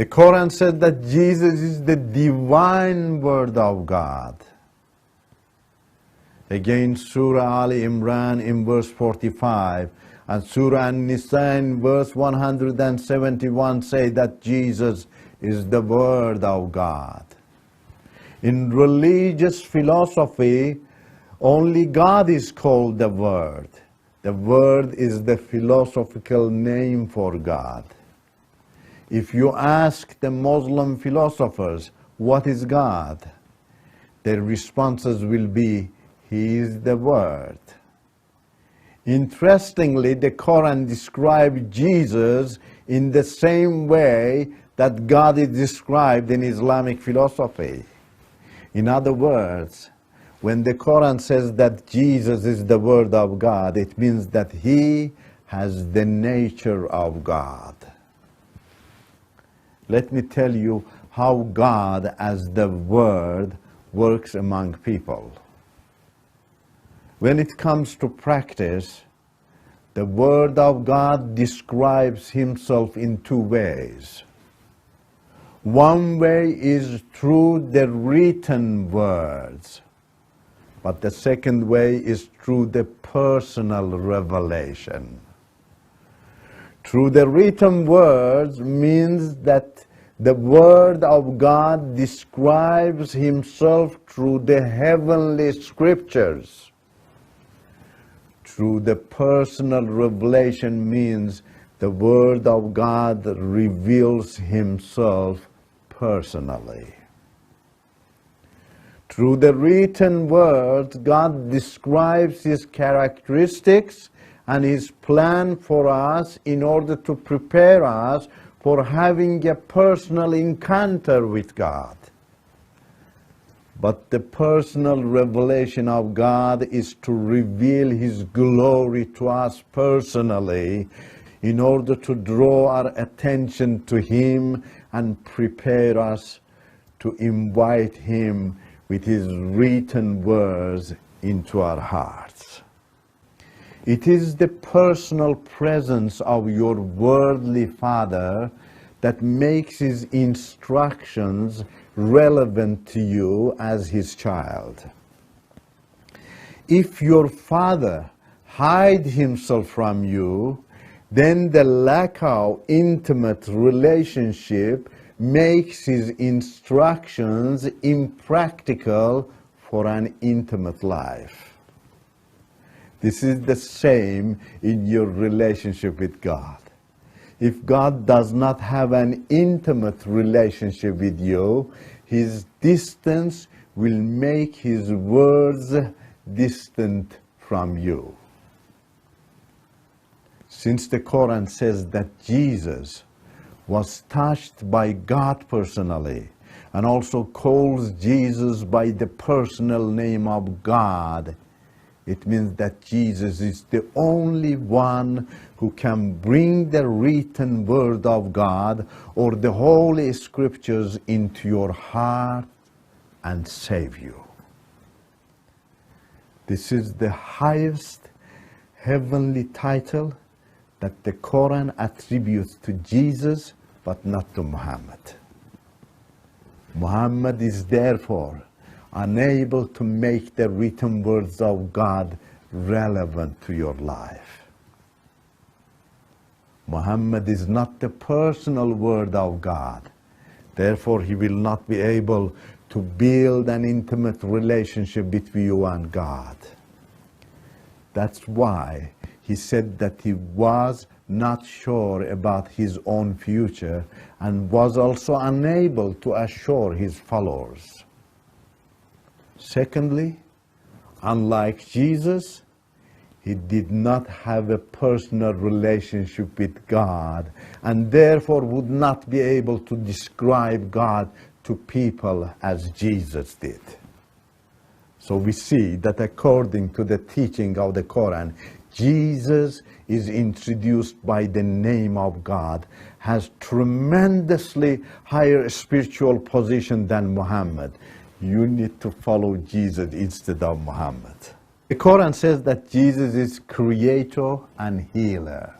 The Quran says that Jesus is the divine word of God. Again, Surah Ali Imran in verse 45 and Surah An-Nisa in verse 171 say that Jesus is the Word of God. In religious philosophy, only God is called the Word. The Word is the philosophical name for God. If you ask the Muslim philosophers, what is God? Their responses will be, He is the Word. Interestingly, the Quran describes Jesus in the same way that God is described in Islamic philosophy. In other words, when the Quran says that Jesus is the Word of God, it means that He has the nature of God. Let me tell you how God as the Word works among people. When it comes to practice, the Word of God describes Himself in two ways. One way is through the written words, but the second way is through the personal revelation. Through the written words means that the Word of God describes Himself through the heavenly scriptures. Through the personal revelation means the Word of God reveals Himself personally. Through the written words, God describes His characteristics and His plan for us in order to prepare us for having a personal encounter with God. But the personal revelation of God is to reveal His glory to us personally in order to draw our attention to Him and prepare us to invite Him with His written words into our hearts. It is the personal presence of your worldly Father that makes His instructions relevant to you as His child. If your Father hides Himself from you, then the lack of intimate relationship makes His instructions impractical for an intimate life. This is the same in your relationship with God. If God does not have an intimate relationship with you, His distance will make His words distant from you. Since the Quran says that Jesus was touched by God personally and also calls Jesus by the personal name of God, it means that Jesus is the only one who can bring the written word of God or the Holy Scriptures into your heart and save you. This is the highest heavenly title that the Quran attributes to Jesus, but not to Muhammad. Muhammad is therefore unable to make the written words of God relevant to your life. Muhammad is not the personal word of God. Therefore, he will not be able to build an intimate relationship between you and God. That's why he said that he was not sure about his own future and was also unable to assure his followers. Secondly, unlike Jesus, he did not have a personal relationship with God and therefore would not be able to describe God to people as Jesus did. So we see that according to the teaching of the Quran, Jesus is introduced by the name of God, has tremendously higher spiritual position than Muhammad. You need to follow Jesus instead of Muhammad. The Quran says that Jesus is creator and healer.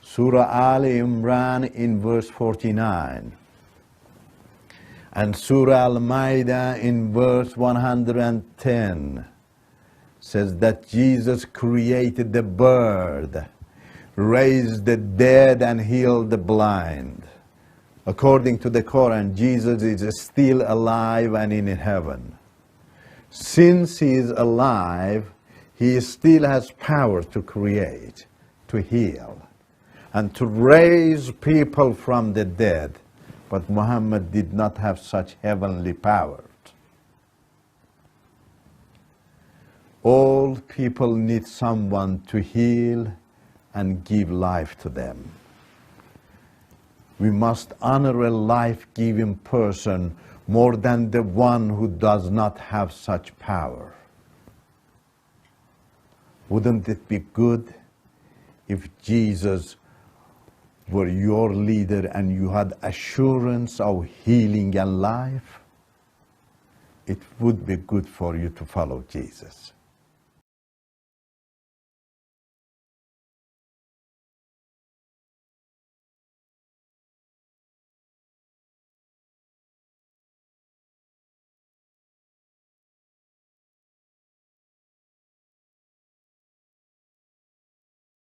Surah Ali Imran in verse 49. And Surah Al-Ma'idah in verse 110 says that Jesus created the bird, raised the dead and healed the blind. According to the Quran, Jesus is still alive and in heaven. Since he is alive, he still has power to create, to heal, and to raise people from the dead. But Muhammad did not have such heavenly power. All people need someone to heal and give life to them. We must honor a life-giving person more than the one who does not have such power. Wouldn't it be good if Jesus were your leader and you had assurance of healing and life? It would be good for you to follow Jesus.